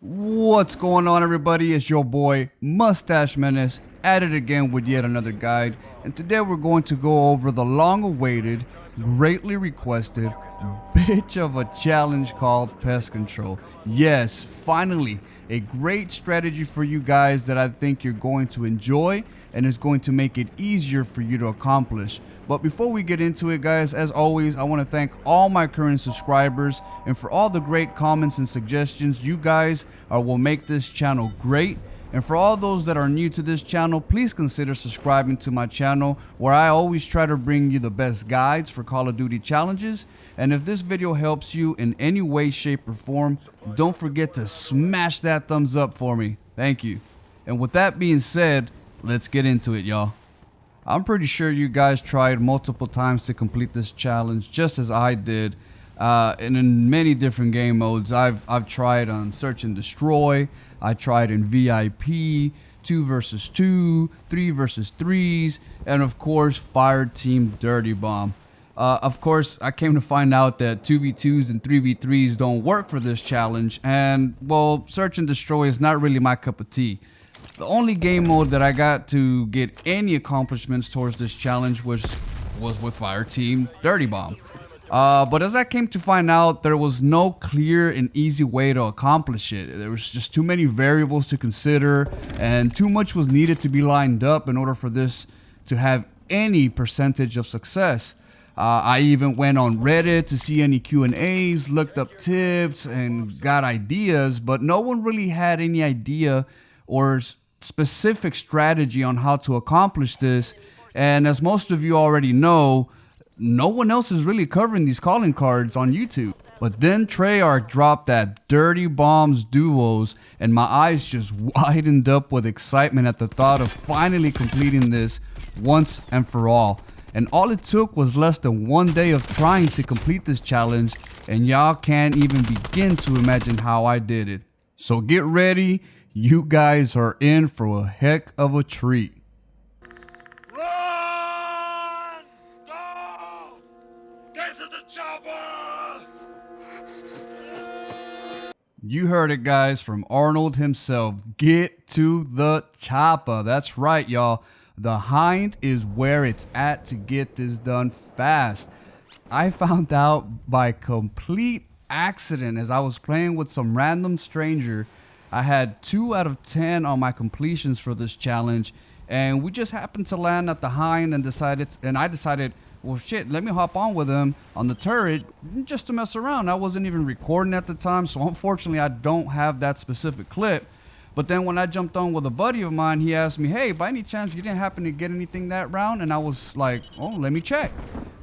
What's going on, everybody? It's your boy Mustache Menace at it again with yet another guide, and today we're going to go over the long-awaited, greatly requested bitch of a challenge called Pest Control. Yes, finally, a great strategy for you guys that I think you're going to enjoy and is going to make it easier for you to accomplish. But before we get into it, guys, as always, I want to thank all my current subscribers and for all the great comments and suggestions. You guys will make this channel great. And for all those that are new to this channel, please consider subscribing to my channel, where I always try to bring you the best guides for Call of Duty challenges. And if this video helps you in any way, shape, or form, don't forget to smash that thumbs up for me. Thank you. And with that being said, let's get into it, y'all. I'm pretty sure you guys tried multiple times to complete this challenge, just as I did, and in many different game modes. I've tried on Search and Destroy. I tried in VIP, 2 versus 2, 3 versus 3s, and of course Fire Team Dirty Bomb. Of course, I came to find out that 2v2s and 3v3s don't work for this challenge, and well, Search and Destroy is not really my cup of tea. The only game mode that I got to get any accomplishments towards this challenge was with Fire Team Dirty Bomb. But as I came to find out, there was no clear and easy way to accomplish it. There was just too many variables to consider, and too much was needed to be lined up in order for this to have any percentage of success. I even went on Reddit to see any Q&As, looked up tips, and got ideas, but no one really had any idea or specific strategy on how to accomplish this. And as most of you already know, no one else is really covering these calling cards on YouTube. But then Treyarch dropped that Dirty Bombs duos, and my eyes just widened up with excitement at the thought of finally completing this once and for all. And all it took was less than 1 day of trying to complete this challenge, and y'all can't even begin to imagine how I did it. So get ready, you guys are in for a heck of a treat. Run! Go! Get to the chopper! You heard it, guys, from Arnold himself. Get to the chopper. That's right, y'all. The Hind is where it's at to get this done fast. I found out by complete accident as I was playing with some random stranger. I had 2 out of 10 on my completions for this challenge, and we just happened to land at the Hind and I decided, well, shit, let me hop on with him on the turret just to mess around. I wasn't even recording at the time, so unfortunately I don't have that specific clip. But then when I jumped on with a buddy of mine, he asked me, hey, by any chance you didn't happen to get anything that round? And I was like, oh, let me check.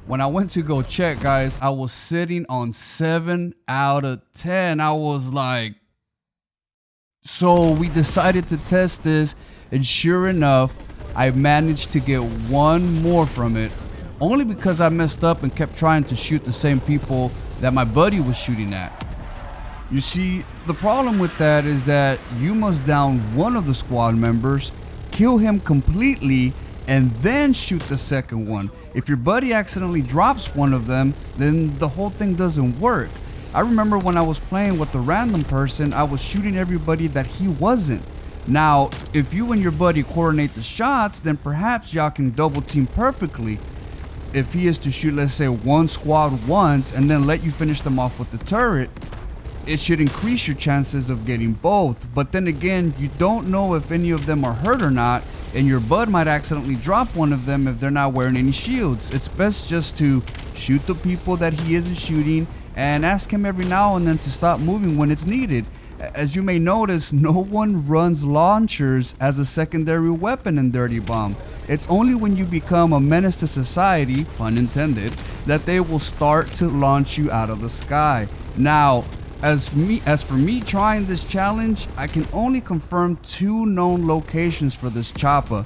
When I went to go check, guys, I was sitting on 7 out of 10. I was like, so we decided to test this, and sure enough, I managed to get 1 more from it, only because I messed up and kept trying to shoot the same people that my buddy was shooting at. You see, the problem with that is that you must down one of the squad members, kill him completely, and then shoot the second one. If your buddy accidentally drops one of them, then the whole thing doesn't work. I remember when I was playing with the random person, I was shooting everybody that he wasn't. Now, if you and your buddy coordinate the shots, then perhaps y'all can double team perfectly. If he is to shoot, let's say, 1 squad once and then let you finish them off with the turret, it should increase your chances of getting both. But then again, you don't know if any of them are hurt or not, and your bud might accidentally drop one of them if they're not wearing any shields. It's best just to shoot the people that he isn't shooting and ask him every now and then to stop moving when it's needed. As you may notice, no one runs launchers as a secondary weapon in Dirty Bomb. It's only when you become a menace to society, pun intended, that they will start to launch you out of the sky. Now, as for me trying this challenge, I can only confirm 2 known locations for this chopper.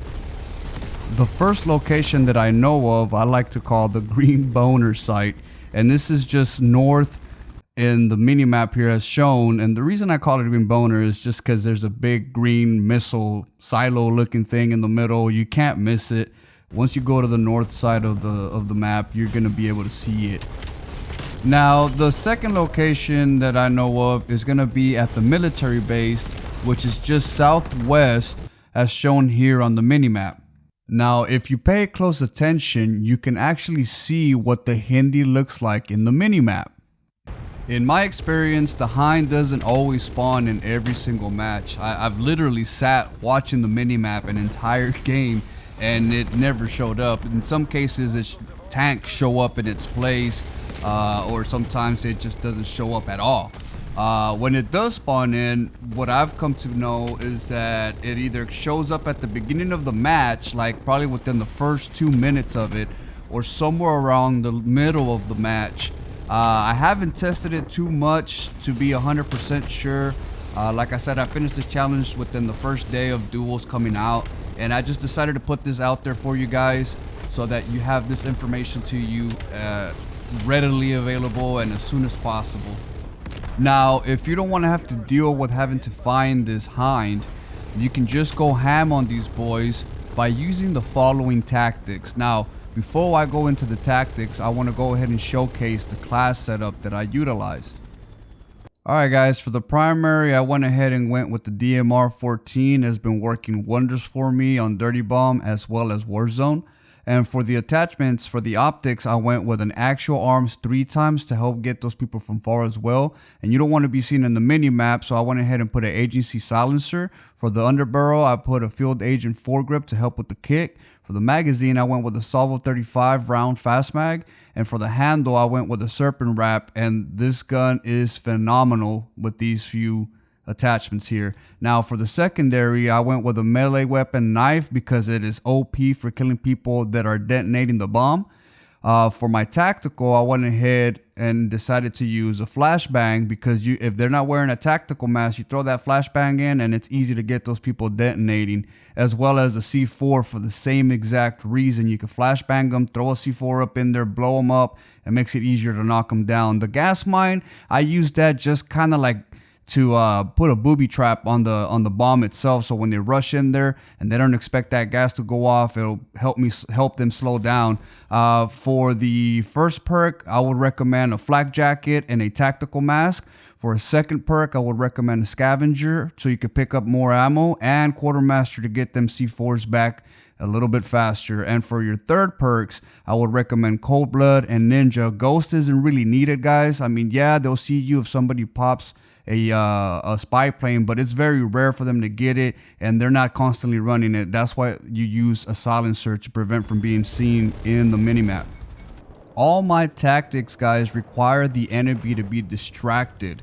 The first location that I know of, I like to call the Green Boner site, and this is just north in the minimap here as shown. And the reason I call it Green Boner is just because there's a big green missile silo looking thing in the middle. You can't miss it. Once you go to the north side of the map, you're gonna be able to see it. Now, the second location that I know of is going to be at the military base, which is just southwest as shown here on the minimap. Now, if you pay close attention, you can actually see what the Hindi looks like in the minimap. In my experience, the Hind doesn't always spawn in every single match. I've literally sat watching the minimap an entire game and it never showed up. In some cases, tanks show up in its place, or sometimes it just doesn't show up at all. When it does spawn in, what I've come to know is that it either shows up at the beginning of the match, like probably within the first 2 minutes of it, or somewhere around the middle of the match. I haven't tested it too much to be 100% sure. Like I said, I finished the challenge within the first day of duels coming out, and I just decided to put this out there for you guys so that you have this information to you readily available and as soon as possible. Now, if you don't want to have to deal with having to find this Hind, you can just go ham on these boys by using the following tactics. Now, before I go into the tactics, I want to go ahead and showcase the class setup that I utilized. Alright guys, for the primary, I went ahead and went with the DMR 14. Has been working wonders for me on Dirty Bomb as well as Warzone. And for the attachments, for the optics, I went with an actual arms 3 times to help get those people from far as well. And you don't want to be seen in the mini map, so I went ahead and put an agency silencer. For the underbarrel, I put a field agent foregrip to help with the kick. For the magazine, I went with a Salvo 35 round fast mag. And for the handle, I went with a serpent wrap. And this gun is phenomenal with these few attachments here. Now for the secondary, I went with a melee weapon knife because it is OP for killing people that are detonating the bomb. For my tactical, I went ahead and decided to use a flashbang because if they're not wearing a tactical mask, you throw that flashbang in and it's easy to get those people detonating, as well as a C4 for the same exact reason. You can flashbang them, throw a C4 up in there, blow them up. It makes it easier to knock them down. The gas mine, I used that just kind of like to put a booby trap on the bomb itself, so when they rush in there and they don't expect that gas to go off, it'll help them slow down. For the first perk, I would recommend a flak jacket and a tactical mask. For a second perk, I would recommend a scavenger so you could pick up more ammo, and quartermaster to get them C4s back a little bit faster. And for your third perks, I would recommend Cold Blood and Ninja. Ghost isn't really needed, guys. I mean, yeah, they'll see you if somebody pops a spy plane, but it's very rare for them to get it, and they're not constantly running it. That's why you use a silencer to prevent from being seen in the minimap. All my tactics, guys, require the enemy to be distracted.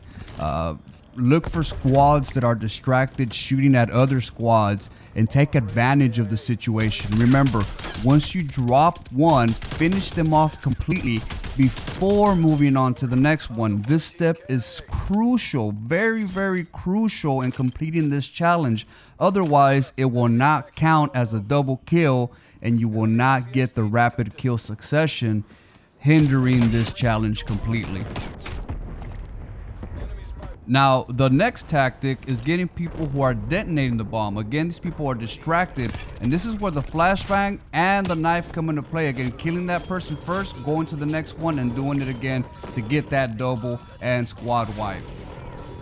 Look for squads that are distracted shooting at other squads and take advantage of the situation. Remember, once you drop one, finish them off completely before moving on to the next one. This step is crucial, very, very crucial in completing this challenge. Otherwise, it will not count as a double kill and you will not get the rapid kill succession, hindering this challenge completely. Now, the next tactic is getting people who are detonating the bomb. Again, these people are distracted, and this is where the flashbang and the knife come into play. Again, killing that person first, going to the next one, and doing it again to get that double and squad wipe.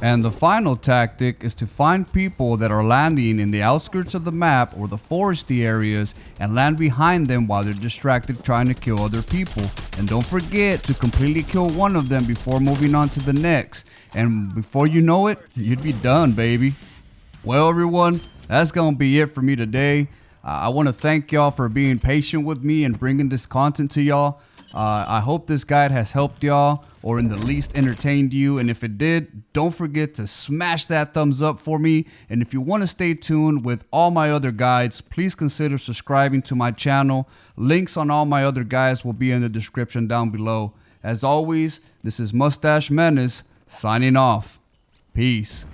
And the final tactic is to find people that are landing in the outskirts of the map or the foresty areas and land behind them while they're distracted trying to kill other people. And don't forget to completely kill one of them before moving on to the next. And before you know it, you'd be done, baby. Well, everyone, that's gonna be it for me today. I want to thank y'all for being patient with me and bringing this content to y'all. I hope this guide has helped y'all, or in the least entertained you. And if it did, don't forget to smash that thumbs up for me. And if you want to stay tuned with all my other guides, please consider subscribing to my channel. Links on all my other guides will be in the description down below. As always, this is Mustache Menace signing off. Peace.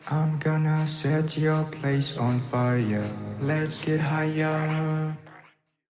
I'm gonna set your place on fire. Let's get higher.